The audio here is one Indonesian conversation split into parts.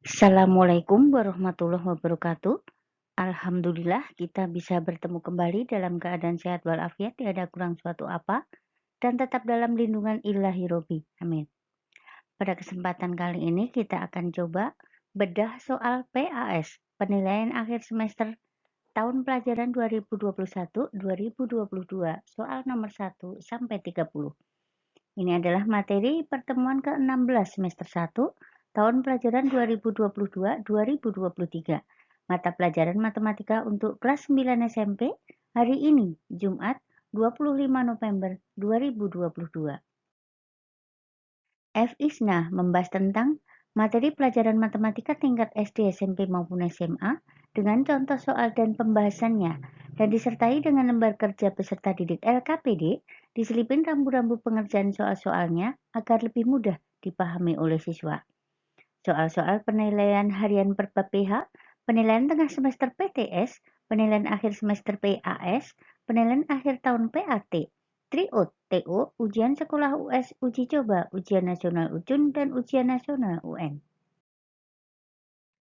Assalamualaikum warahmatullahi wabarakatuh. Alhamdulillah kita bisa bertemu kembali dalam keadaan sehat walafiat, tiada kurang suatu apa, dan tetap dalam lindungan Ilahi Robi. Amin. Pada kesempatan kali ini kita akan coba bedah soal PAS, penilaian akhir semester tahun pelajaran 2021-2022, soal nomor 1 sampai 30. Ini adalah materi pertemuan ke-16 semester 1 tahun pelajaran 2022-2023. Mata pelajaran matematika untuk kelas 9 SMP hari ini, Jumat 25 November 2022. F. Isna membahas tentang materi pelajaran matematika tingkat SD, SMP maupun SMA dengan contoh soal dan pembahasannya, dan disertai dengan lembar kerja peserta didik LKPD, diselipin rambu-rambu pengerjaan soal-soalnya agar lebih mudah dipahami oleh siswa. Soal-soal penilaian harian per bab PH, penilaian tengah semester PTS, penilaian akhir semester PAS, penilaian akhir tahun PAT, Triot, TO, ujian sekolah US, uji coba, ujian nasional UJUN, dan ujian nasional UN.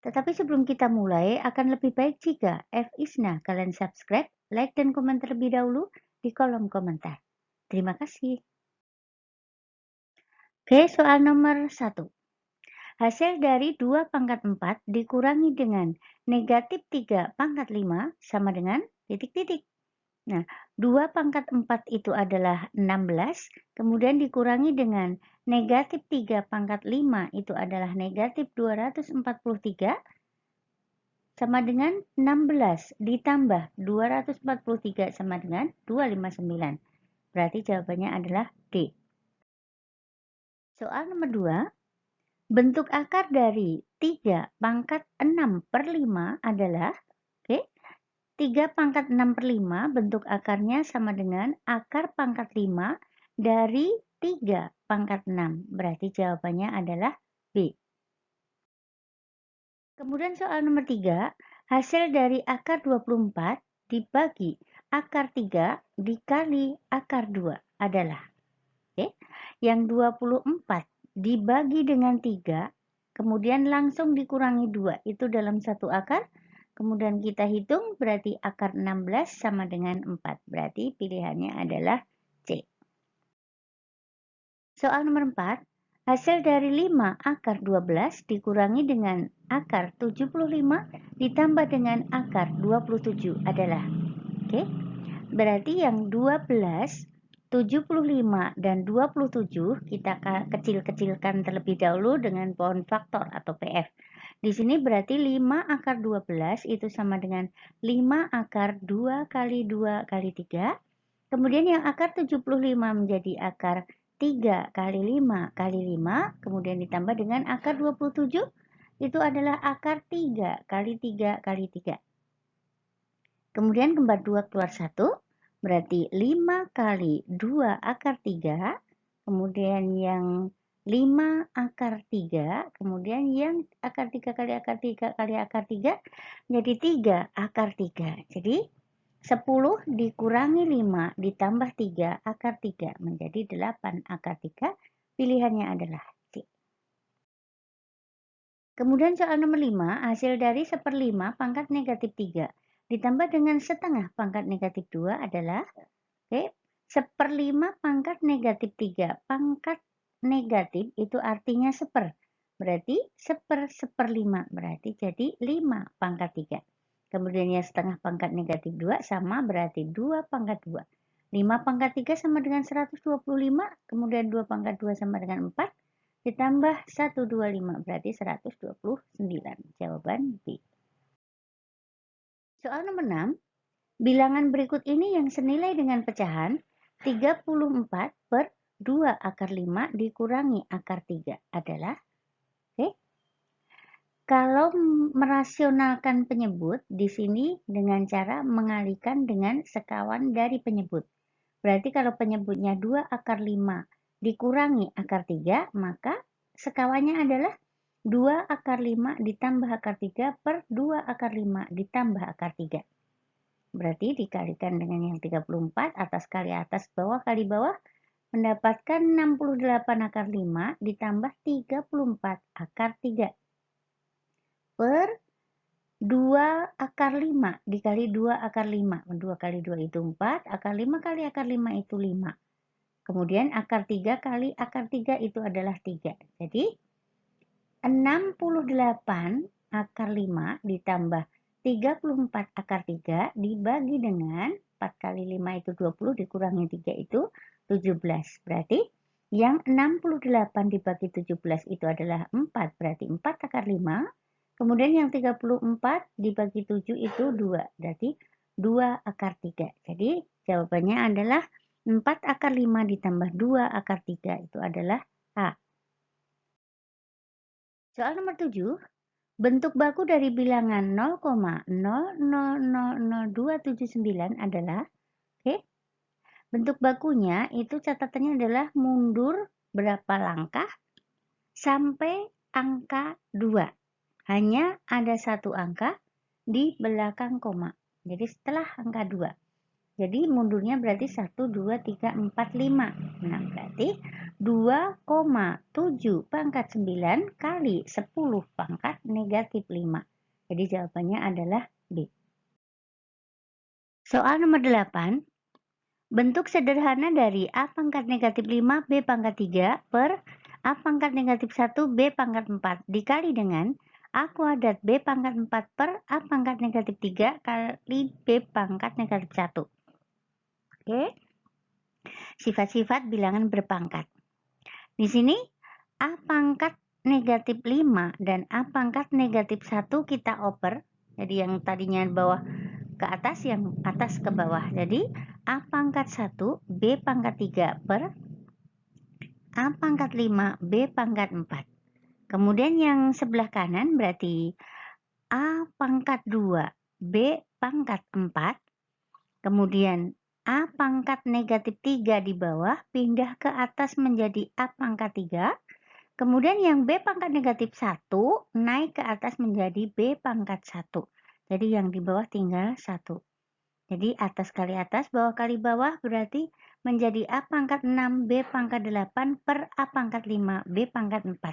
Tetapi sebelum kita mulai, akan lebih baik jika F. Isna kalian subscribe, like, dan komen terlebih dahulu di kolom komentar. Terima kasih. Oke, soal nomor 1. Hasil dari 2 pangkat 4 dikurangi dengan negatif 3 pangkat 5 sama dengan titik-titik. Nah, 2 pangkat 4 itu adalah 16, kemudian dikurangi dengan negatif 3 pangkat 5 itu adalah negatif 243, sama dengan 16 ditambah 243 sama dengan 259. Berarti jawabannya adalah D. Soal nomor 2. Bentuk akar dari 3 pangkat 6 per 5 adalah, 3 pangkat 6 per 5 bentuk akarnya sama dengan akar pangkat 5 dari 3 pangkat 6. Berarti jawabannya adalah B. Kemudian soal nomor 3, hasil dari akar 24 dibagi akar 3 dikali akar 2 adalah, yang 24 dibagi dengan 3, kemudian langsung dikurangi 2, itu dalam satu akar, kemudian kita hitung berarti akar 16 sama dengan 4, berarti pilihannya adalah C. Soal nomor 4, hasil dari 5 akar 12 dikurangi dengan akar 75 ditambah dengan akar 27 adalah, berarti yang 12, 75 dan 27 kita kecil-kecilkan terlebih dahulu dengan pohon faktor atau PF. Di sini berarti 5 akar 12 itu sama dengan 5 akar 2 kali 2 kali 3. Kemudian yang akar 75 menjadi akar 3 kali 5 kali 5. Kemudian ditambah dengan akar 27 itu adalah akar 3 kali 3 kali 3. Kemudian kembar 2 keluar 1. Berarti 5 kali 2 akar 3, kemudian yang 5 akar 3, kemudian yang akar 3 kali akar 3 kali akar 3, jadi 3 akar 3. Jadi 10 dikurangi 5 ditambah 3 akar 3 menjadi 8 akar 3. Pilihannya adalah C. Kemudian soal nomor 5, hasil dari 1/5 pangkat negatif 3 ditambah dengan setengah pangkat negatif 2 adalah, 1/5 pangkat negatif 3. Pangkat negatif itu artinya 1/. Berarti 1/1/5. Berarti jadi 5 pangkat 3. Kemudian yang setengah pangkat negatif 2 sama berarti 2 pangkat 2. 5 pangkat 3 sama dengan 125. Kemudian 2 pangkat 2 sama dengan 4. Ditambah 125 berarti 129. Jawaban B. Soal nomor 6. Bilangan berikut ini yang senilai dengan pecahan 34 per 2 akar 5 dikurangi akar 3 adalah, kalau merasionalkan penyebut di sini dengan cara mengalihkan dengan sekawan dari penyebut. Berarti kalau penyebutnya 2 akar 5 dikurangi akar 3, maka sekawannya adalah 2 akar 5 ditambah akar 3 per 2 akar 5 ditambah akar 3. Berarti dikalikan dengan yang 34, atas kali atas, bawah kali bawah, mendapatkan 68 akar 5 ditambah 34 akar 3. per 2 akar 5 dikali 2 akar 5. 2 kali 2 itu 4, akar 5 kali akar 5 itu 5. Kemudian akar 3 kali akar 3 itu adalah 3. Jadi 68 akar 5 ditambah 34 akar 3 dibagi dengan 4 kali 5 itu 20 dikurangi 3 itu 17. Berarti yang 68 dibagi 17 itu adalah 4. Berarti 4 akar 5. Kemudian yang 34 dibagi 7 itu 2. Berarti 2 akar 3. Jadi jawabannya adalah 4 akar 5 ditambah 2 akar 3 itu adalah A. Soal nomor 7. Bentuk baku dari bilangan 0,000279 adalah, oke, bentuk bakunya itu catatannya adalah mundur berapa langkah sampai angka 2. Hanya ada satu angka di belakang koma. Jadi setelah angka 2. Jadi mundurnya berarti 1, 2, 3, 4, 5. Nah, berarti 2,7 pangkat 9 kali 10 pangkat negatif 5. Jadi jawabannya adalah B. Soal nomor 8. Bentuk sederhana dari A pangkat negatif 5 B pangkat 3 per A pangkat negatif 1 B pangkat 4 dikali dengan A kuadrat B pangkat 4 per A pangkat negatif 3 kali B pangkat negatif 1. Oke. Sifat-sifat bilangan berpangkat. Di sini A pangkat negatif 5 dan A pangkat negatif 1 kita oper. Jadi yang tadinya bawah ke atas, yang atas ke bawah. Jadi A pangkat 1 B pangkat 3 per A pangkat 5 B pangkat 4. Kemudian yang sebelah kanan berarti A pangkat 2 B pangkat 4. Kemudian A pangkat negatif 3 di bawah pindah ke atas menjadi A pangkat 3. Kemudian yang B pangkat negatif 1 naik ke atas menjadi B pangkat 1. Jadi yang di bawah tinggal 1. Jadi atas kali atas, bawah kali bawah berarti menjadi A pangkat 6 B pangkat 8 per A pangkat 5 B pangkat 4.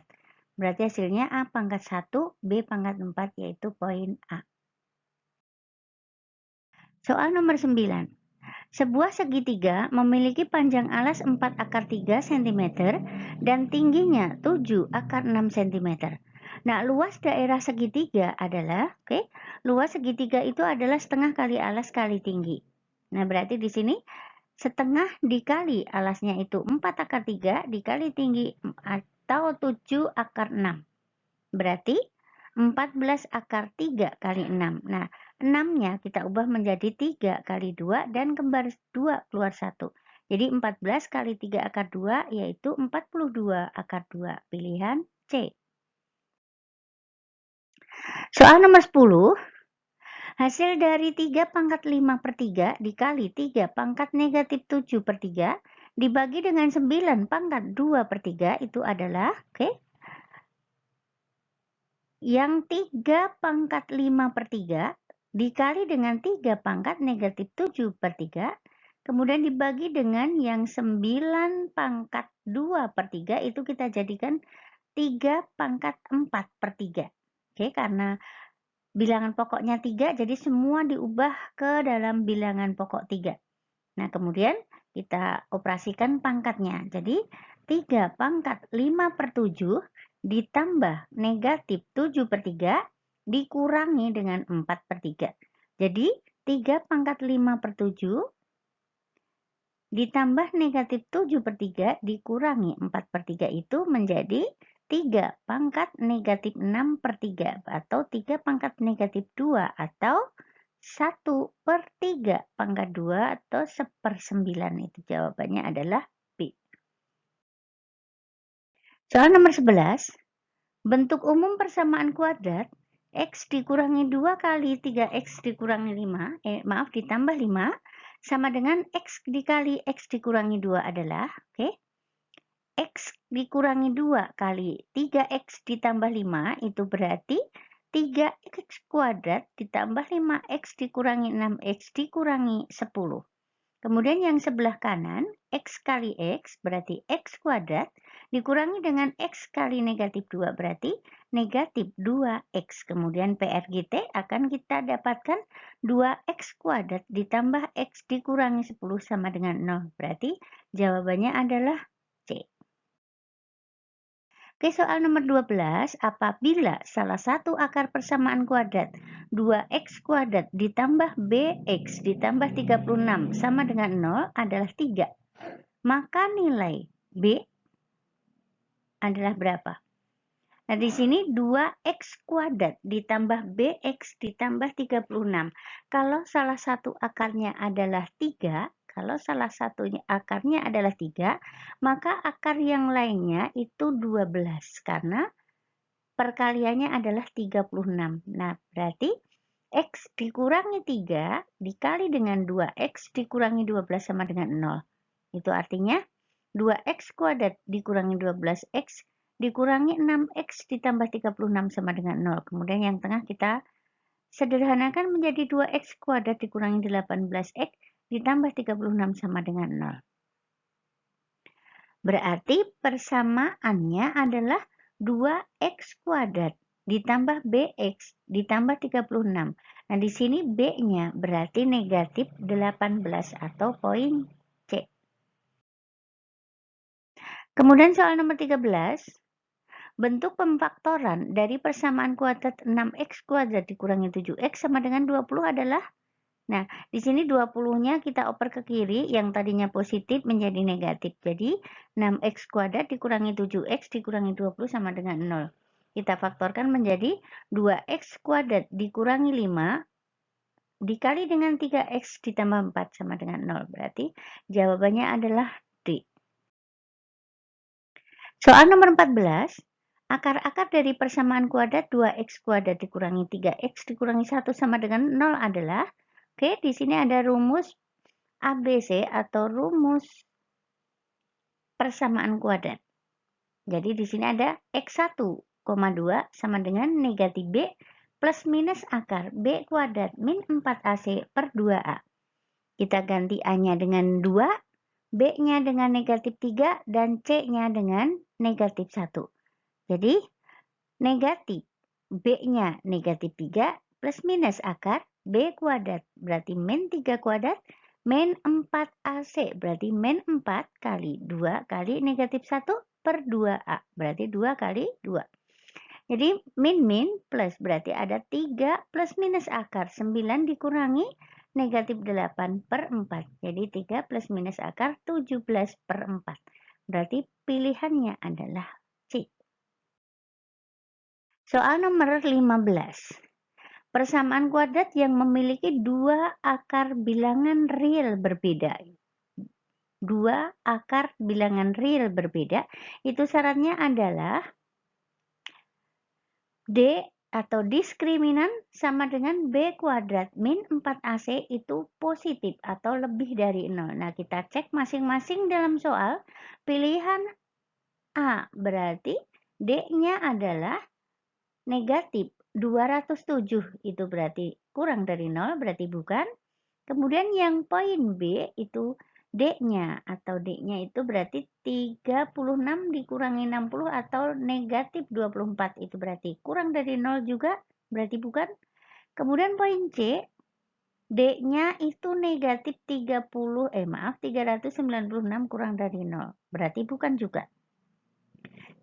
Berarti hasilnya A pangkat 1 B pangkat 4 yaitu poin A. Soal nomor 9. Sebuah segitiga memiliki panjang alas 4 akar 3 cm dan tingginya 7 akar 6 cm. Nah, luas daerah segitiga adalah, luas segitiga itu adalah setengah kali alas kali tinggi. Nah, berarti di sini setengah dikali alasnya itu 4 akar 3 dikali tinggi atau 7 akar 6. Berarti 14 akar 3 kali 6. Nah, 6-nya kita ubah menjadi 3 kali 2 dan kembar 2 keluar 1. Jadi 14 kali 3 akar 2 yaitu 42 akar 2. Pilihan C. Soal nomor 10. Hasil dari 3 pangkat 5 per 3 dikali 3 pangkat negatif 7 per 3 dibagi dengan 9 pangkat 2 per 3 itu adalah, yang 3 pangkat 5 per 3 dikali dengan 3 pangkat negatif 7 per 3, kemudian dibagi dengan yang 9 pangkat 2 per 3, itu kita jadikan 3 pangkat 4 per 3. Karena bilangan pokoknya 3, jadi semua diubah ke dalam bilangan pokok 3. Nah, kemudian kita operasikan pangkatnya. Jadi 3 pangkat 5 per 7 ditambah negatif 7 per 3 dikurangi dengan 4 per 3. Jadi 3 pangkat 5 per 7 ditambah negatif 7 per 3 dikurangi 4 per 3 itu menjadi 3 pangkat negatif 6 per 3 atau 3 pangkat negatif 2 atau 1 per 3 pangkat 2 atau 1/9. Itu jawabannya adalah B. Soal nomor 11. Bentuk umum persamaan kuadrat X dikurangi 2 kali 3X dikurangi 5, ditambah 5, sama dengan X dikali X dikurangi 2 adalah, X dikurangi 2 kali 3X ditambah 5, itu berarti 3X kuadrat ditambah 5X dikurangi 6X dikurangi 10. Kemudian yang sebelah kanan, X kali X berarti X kuadrat dikurangi dengan X kali negatif 2 berarti negatif 2X. Kemudian PRGT akan kita dapatkan 2X kuadrat ditambah X dikurangi 10 sama dengan 0. Berarti jawabannya adalah C. Oke, soal nomor 12, apabila salah satu akar persamaan kuadrat 2x kuadrat ditambah bx ditambah 36 sama dengan 0 adalah 3, maka nilai b adalah berapa? Nah, di sini 2x kuadrat ditambah bx ditambah 36. Kalau salah satu akarnya adalah 3, kalau salah satunya akarnya adalah 3, maka akar yang lainnya itu 12 karena perkaliannya adalah 36. Nah, berarti X dikurangi 3 dikali dengan 2X dikurangi 12 sama dengan 0. Itu artinya 2X kuadrat dikurangi 12X dikurangi 6X ditambah 36 sama dengan 0. Kemudian yang tengah kita sederhanakan menjadi 2X kuadrat dikurangi 18X ditambah 36 sama dengan 0. Berarti persamaannya adalah 2x kuadrat ditambah bx ditambah 36. Nah, di sini b-nya berarti negatif 18 atau poin C. Kemudian soal nomor 13. Bentuk pemfaktoran dari persamaan kuadrat 6x kuadrat dikurangi 7x sama dengan 20 adalah. Nah, di sini 20-nya kita oper ke kiri, yang tadinya positif menjadi negatif. Jadi, 6x kuadrat dikurangi 7x dikurangi 20 sama dengan 0. Kita faktorkan menjadi 2x kuadrat dikurangi 5 dikali dengan 3x ditambah 4 sama dengan 0. Berarti jawabannya adalah D. Soal nomor 14. Akar-akar dari persamaan kuadrat 2x kuadrat dikurangi 3x dikurangi 1 sama dengan 0 adalah. Oke, di sini ada rumus ABC atau rumus persamaan kuadrat. Jadi di sini ada X1, 2 sama dengan negatif B plus minus akar B kuadrat min 4AC per 2A. Kita ganti A-nya dengan 2, B-nya dengan negatif 3, dan C-nya dengan negatif 1. Jadi negatif B-nya negatif 3 plus minus akar B kuadrat berarti min 3 kuadrat min 4AC berarti min 4 kali 2 kali negatif 1 per 2A berarti 2 kali 2. Jadi min plus berarti ada 3 plus minus akar 9 dikurangi negatif 8 per 4. Jadi 3 plus minus akar 17 per 4. Berarti pilihannya adalah C. Soal nomor 15. Persamaan kuadrat yang memiliki dua akar bilangan real berbeda. Dua akar bilangan real berbeda, itu syaratnya adalah D atau diskriminan sama dengan B kuadrat min 4AC itu positif atau lebih dari 0. Nah, kita cek masing-masing dalam soal. Pilihan A berarti D-nya adalah negatif 207, itu berarti kurang dari 0, berarti bukan. Kemudian yang poin B itu D-nya atau D-nya itu berarti 36 dikurangi 60 atau negatif 24, itu berarti kurang dari 0 juga, berarti bukan. Kemudian poin C, D-nya itu negatif 396 kurang dari 0, berarti bukan juga.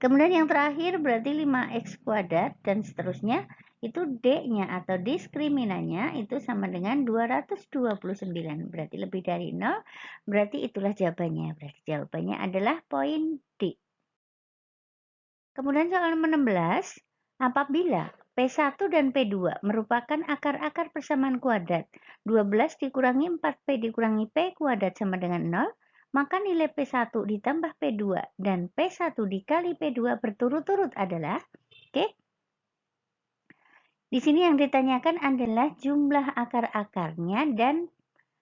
Kemudian yang terakhir berarti 5x kuadrat dan seterusnya, itu D-nya atau diskriminannya itu sama dengan 229, berarti lebih dari 0, berarti itulah jawabannya. Berarti jawabannya adalah poin D. Kemudian soal nomor 16, apabila P1 dan P2 merupakan akar-akar persamaan kuadrat, 12 dikurangi 4P dikurangi P kuadrat sama dengan 0, maka nilai P1 ditambah P2 dan P1 dikali P2 berturut-turut adalah, oke? Di sini yang ditanyakan adalah jumlah akar-akarnya dan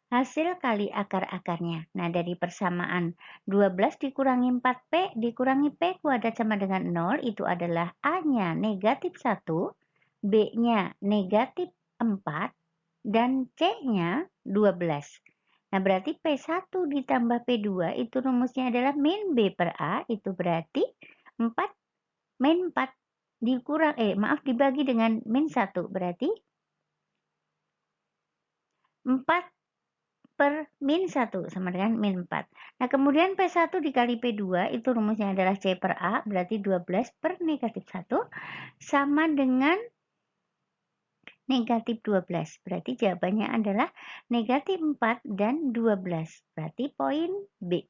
hasil kali akar-akarnya. Nah, dari persamaan 12 dikurangi 4P dikurangi P kuadrat sama dengan 0, itu adalah A-nya negatif 1, B-nya negatif 4, dan C-nya 12. Nah, berarti P1 ditambah P2 itu rumusnya adalah min B per A, itu berarti 4 min 4 dibagi dengan min 1, berarti 4 per min 1 sama dengan min 4. Nah, kemudian P1 dikali P2 itu rumusnya adalah C per A, berarti 12 per negatif 1 sama dengan negatif 12. Berarti jawabannya adalah negatif 4 dan 12. Berarti poin B.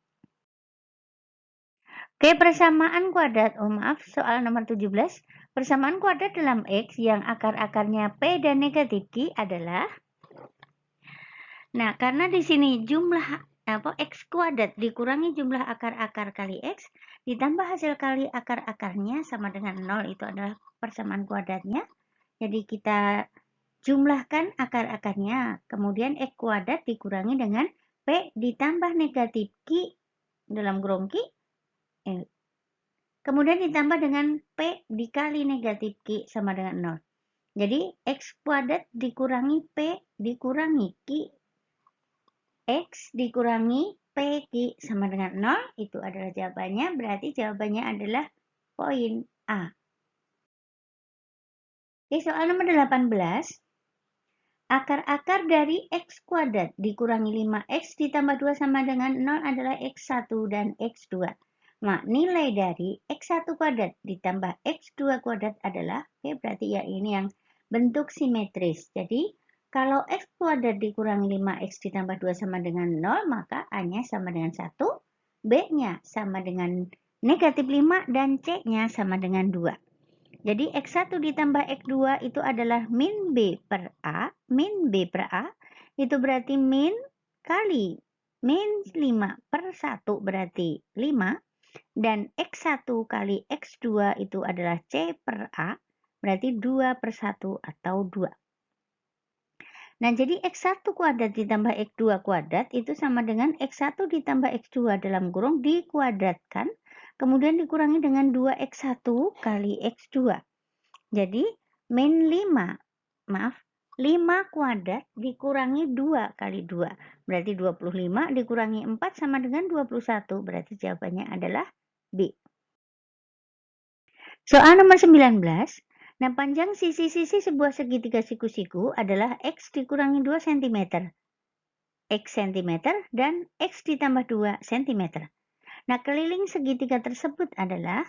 Oke, persamaan kuadrat. Maaf, soal nomor 17. Persamaan kuadrat dalam X yang akar-akarnya P dan negatif Q adalah. Nah, karena di sini jumlah X kuadrat dikurangi jumlah akar-akar kali X ditambah hasil kali akar-akarnya sama dengan 0, itu adalah persamaan kuadratnya. Jadi kita jumlahkan akar-akarnya, kemudian X kuadrat dikurangi dengan P ditambah negatif Q dalam kurung Q, kemudian ditambah dengan P dikali negatif Q sama dengan 0. Jadi X kuadrat dikurangi P dikurangi Q, X dikurangi P Q sama dengan 0, itu adalah jawabannya, berarti jawabannya adalah poin A. Oke, soal nomor 18. Akar-akar dari X kuadrat dikurangi 5X ditambah 2 sama dengan 0 adalah X1 dan X2. Nah, nilai dari X1 kuadrat ditambah X2 kuadrat adalah, berarti ya ini yang bentuk simetris. Jadi, kalau X kuadrat dikurangi 5X ditambah 2 sama dengan 0, maka A-nya sama dengan 1, B-nya sama dengan negatif 5, dan C-nya sama dengan 2. Jadi X1 ditambah X2 itu adalah min B per A. Min B per A itu berarti min kali min 5 per 1 berarti 5. Dan X1 kali X2 itu adalah C per A. Berarti 2 per 1 atau 2. Nah, jadi X1 kuadrat ditambah X2 kuadrat itu sama dengan X1 ditambah X2 dalam kurung dikuadratkan, kemudian dikurangi dengan 2X1 kali X2. Jadi, min 5 kuadrat dikurangi 2 kali 2. Berarti 25 dikurangi 4 sama dengan 21. Berarti jawabannya adalah B. Soal nomor 19. Nah, panjang sisi-sisi sebuah segitiga siku-siku adalah X dikurangi 2 cm. X cm dan X ditambah 2 cm. Nah, keliling segitiga tersebut adalah,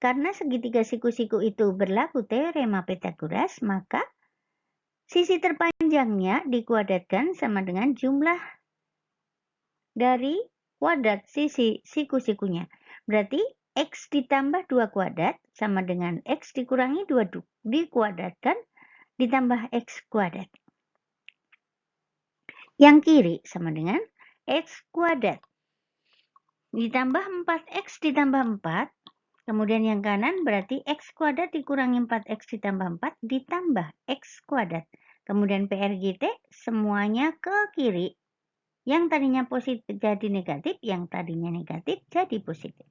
karena segitiga siku-siku itu berlaku teorema Pythagoras, maka sisi terpanjangnya dikuadratkan sama dengan jumlah dari kuadrat sisi siku-sikunya. Berarti X ditambah 2 kuadrat sama dengan X dikurangi 2 dikuadratkan ditambah X kuadrat. Yang kiri sama dengan X kuadrat ditambah 4X ditambah 4. Kemudian yang kanan berarti X kuadrat dikurangi 4X ditambah 4 ditambah X kuadrat. Kemudian PRGT semuanya ke kiri. Yang tadinya positif jadi negatif, yang tadinya negatif jadi positif.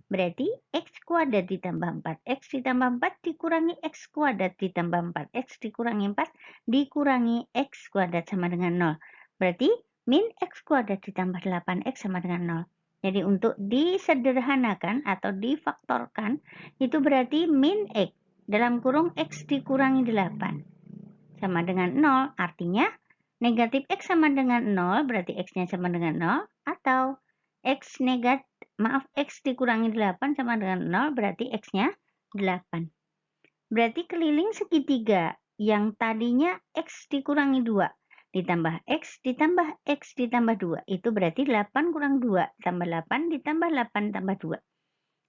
Berarti X kuadrat ditambah 4X ditambah 4 dikurangi X kuadrat ditambah 4X dikurangi 4 dikurangi X kuadrat sama dengan 0. Berarti min X kuadrat ditambah 8X sama dengan 0. Jadi untuk disederhanakan atau difaktorkan itu berarti min X dalam kurung X dikurangi 8 sama dengan 0. Artinya negatif X sama dengan 0 berarti X-nya sama dengan 0. Atau X dikurangi 8 sama dengan 0 berarti X-nya 8. Berarti keliling segitiga yang tadinya X dikurangi 2 ditambah X ditambah X ditambah 2. Itu berarti 8 kurang 2 tambah 8 ditambah 8 tambah 2.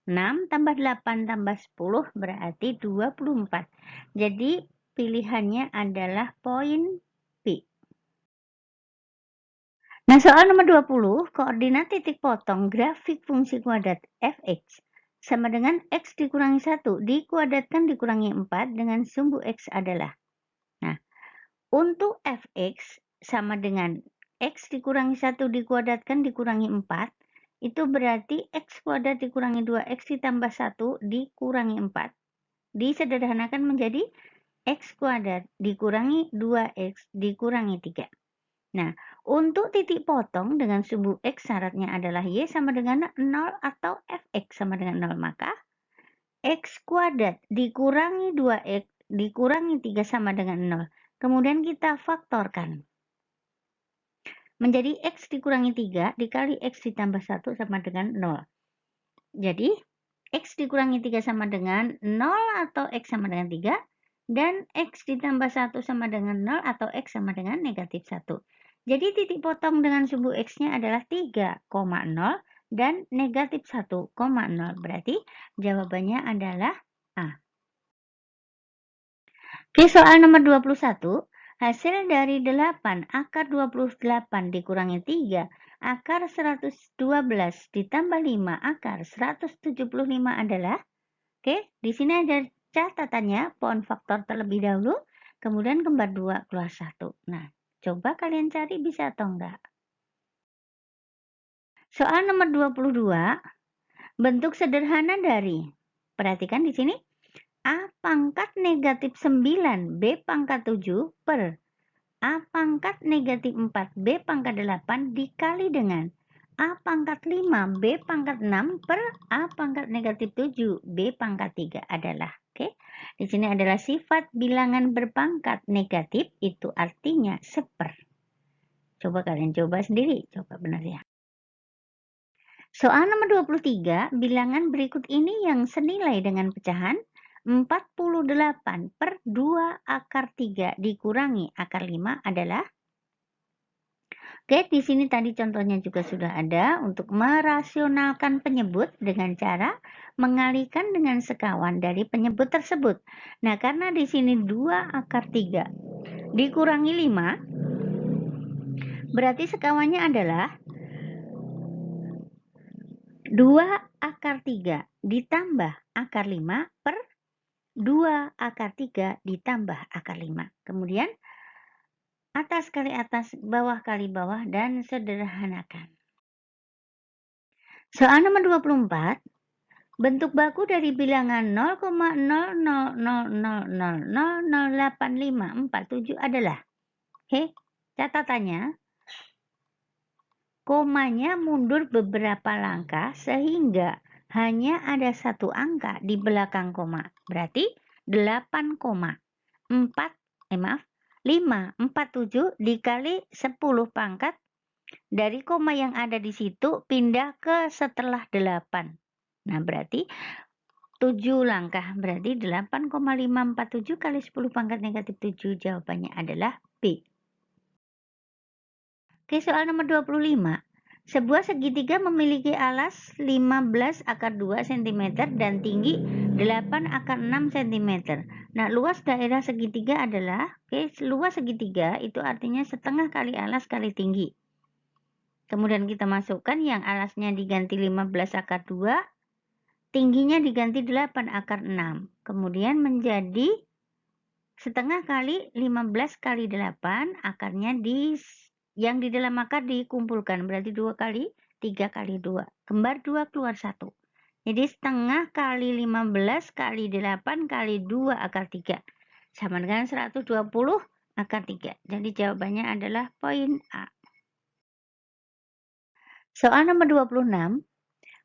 6 tambah 8 tambah 10 berarti 24. Jadi pilihannya adalah poin B. Nah, soal nomor 20, koordinat titik potong grafik fungsi kuadrat fx sama dengan x dikurangi 1 dikuadratkan dikurangi 4 dengan sumbu x adalah. Nah, untuk fx sama dengan x dikurangi 1 dikuadratkan dikurangi 4, itu berarti x kuadrat dikurangi 2x ditambah 1 dikurangi 4. Disederhanakan menjadi x kuadrat dikurangi 2x dikurangi 3. Nah, Untuk titik potong dengan sumbu X syaratnya adalah Y sama dengan 0 atau Fx sama dengan 0. Maka X kuadrat dikurangi 2X dikurangi 3 sama dengan 0. Kemudian kita faktorkan. Menjadi X dikurangi 3 dikali X ditambah 1 sama dengan 0. Jadi X dikurangi 3 sama dengan 0 atau X sama dengan 3. Dan X ditambah 1 sama dengan 0 atau X sama dengan negatif 1. Jadi titik potong dengan sumbu X-nya adalah 3,0 dan negatif 1,0. Berarti jawabannya adalah A. Oke, soal nomor 21. Hasil dari 8 akar 28 dikurangi 3 akar 112 ditambah 5 akar 175 adalah, oke, di sini ada catatannya, pohon faktor terlebih dahulu, kemudian kembar 2 keluar 1. Nah, coba kalian cari bisa atau enggak. Soal nomor 22, bentuk sederhana dari, perhatikan di sini, A pangkat negatif 9 B pangkat 7 per A pangkat negatif 4 B pangkat 8 dikali dengan A pangkat 5 B pangkat 6 per A pangkat negatif 7 B pangkat 3 adalah, oke, di sini adalah sifat bilangan berpangkat negatif, itu artinya seper. Coba kalian coba sendiri, coba benar ya. Soal nomor 23, bilangan berikut ini yang senilai dengan pecahan 48 per 2 akar 3 dikurangi akar 5 adalah, oke, di sini tadi contohnya juga sudah ada untuk merasionalkan penyebut dengan cara mengalihkan dengan sekawan dari penyebut tersebut. Nah, karena di sini 2 akar 3 dikurangi 5, berarti sekawannya adalah 2 akar 3 ditambah akar 5 per 2 akar 3 ditambah akar 5. Kemudian atas kali atas, bawah kali bawah, dan sederhanakan. Soal nomor 24. Bentuk baku dari bilangan 0,000000085547 adalah, oke, catatannya, komanya mundur beberapa langkah sehingga hanya ada satu angka di belakang koma. Berarti 547 dikali 10 pangkat dari koma yang ada di situ pindah ke setelah 8. Nah, berarti 7 langkah. Berarti 8,547 kali 10 pangkat negatif 7. Jawabannya adalah B. Oke, soal nomor 25. Sebuah segitiga memiliki alas 15 akar 2 cm dan tinggi 8 akar 6 cm. Nah, luas daerah segitiga adalah, oke, luas segitiga itu artinya setengah kali alas kali tinggi. Kemudian kita masukkan yang alasnya diganti 15 akar 2, tingginya diganti 8 akar 6. Kemudian menjadi setengah kali 15 kali 8, akarnya yang di dalam akar dikumpulkan, berarti 2 kali 3 kali 2. Kembar 2 keluar 1. Jadi setengah kali 15 kali 8 kali 2 akar 3. Sama dengan 120 akar 3. Jadi jawabannya adalah poin A. Soal nomor 26.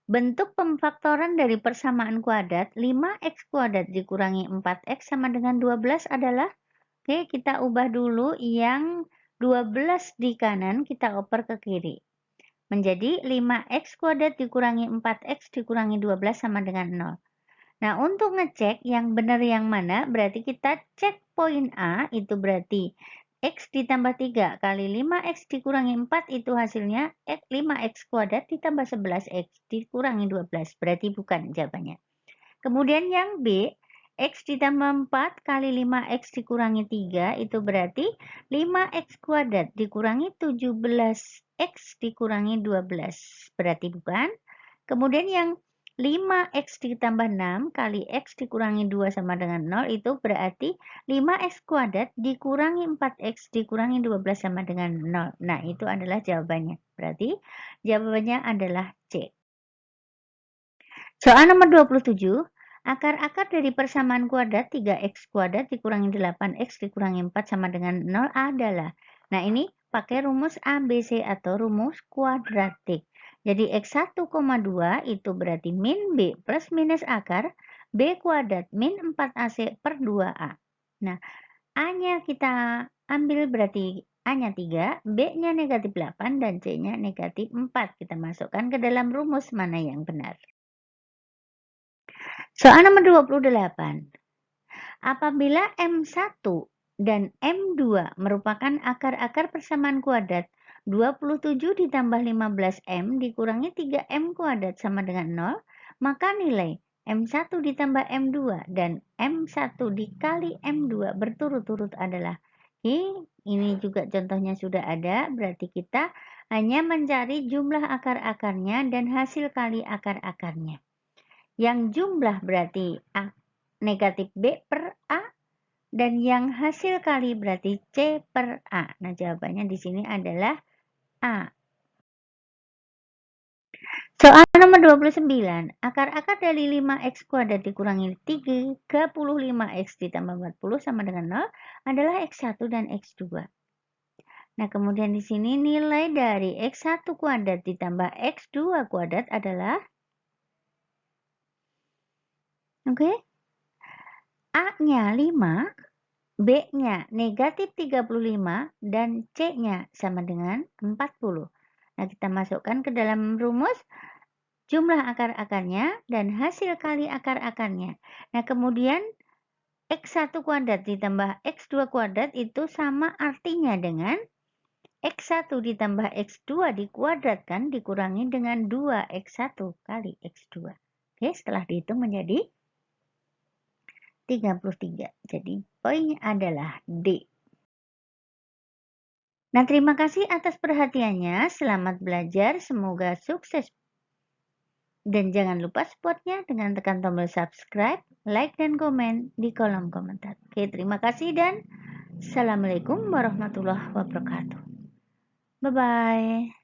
Bentuk pemfaktoran dari persamaan kuadrat 5x kuadrat dikurangi 4x sama dengan 12 adalah, oke, kita ubah dulu yang 12 di kanan kita oper ke kiri. Menjadi 5x kuadrat dikurangi 4x dikurangi 12 sama dengan 0. Nah, untuk ngecek yang benar yang mana, berarti kita cek poin A, itu berarti x ditambah 3 kali 5x dikurangi 4 itu hasilnya 5x kuadrat ditambah 11x dikurangi 12. Berarti bukan jawabannya. Kemudian yang B, x ditambah 4 kali 5x dikurangi 3 itu berarti 5x kuadrat dikurangi 17x dikurangi 12. Berarti bukan. Kemudian yang 5x ditambah 6 kali x dikurangi 2 sama dengan 0 itu berarti 5x kuadrat dikurangi 4x dikurangi 12 sama dengan 0. Nah, itu adalah jawabannya. Berarti jawabannya adalah C. Soal nomor 27. Akar-akar dari persamaan kuadrat 3x kuadrat dikurangi 8x dikurangi 4 sama dengan 0 adalah. Nah, ini pakai rumus ABC atau rumus kuadratik. Jadi X1,2 itu berarti min B plus minus akar B kuadrat min 4AC per 2A. Nah, A-nya kita ambil berarti A-nya 3, B-nya negatif 8, dan C-nya negatif 4. Kita masukkan ke dalam rumus mana yang benar. Soal nomor 28. Apabila M1 dan M2 merupakan akar-akar persamaan kuadrat, 27 ditambah 15M dikurangi 3M kuadrat sama dengan 0, maka nilai M1 ditambah M2 dan M1 dikali M2 berturut-turut adalah. Ini juga contohnya sudah ada, berarti kita hanya mencari jumlah akar-akarnya dan hasil kali akar-akarnya. Yang jumlah berarti A negatif B per A, dan yang hasil kali berarti C per A. Nah, jawabannya di sini adalah A. Soal nomor 29. Akar-akar dari 5x kuadrat dikurangi 35x ditambah 40 sama dengan 0 adalah x1 dan x2. Nah, kemudian di sini nilai dari x1 kuadrat ditambah x2 kuadrat adalah A-nya 5, B-nya negatif 35, dan C-nya sama dengan 40. Nah, kita masukkan ke dalam rumus jumlah akar-akarnya dan hasil kali akar-akarnya. Nah, kemudian X1 kuadrat ditambah X2 kuadrat itu sama artinya dengan X1 ditambah X2 dikuadratkan dikurangi dengan 2X1 kali X2. Oke, setelah dihitung menjadi 33. Jadi poinnya adalah D. Nah, terima kasih atas perhatiannya. Selamat belajar. Semoga sukses. Dan jangan lupa supportnya dengan tekan tombol subscribe, like, dan komen di kolom komentar. Oke, terima kasih dan Assalamualaikum warahmatullahi wabarakatuh. Bye-bye.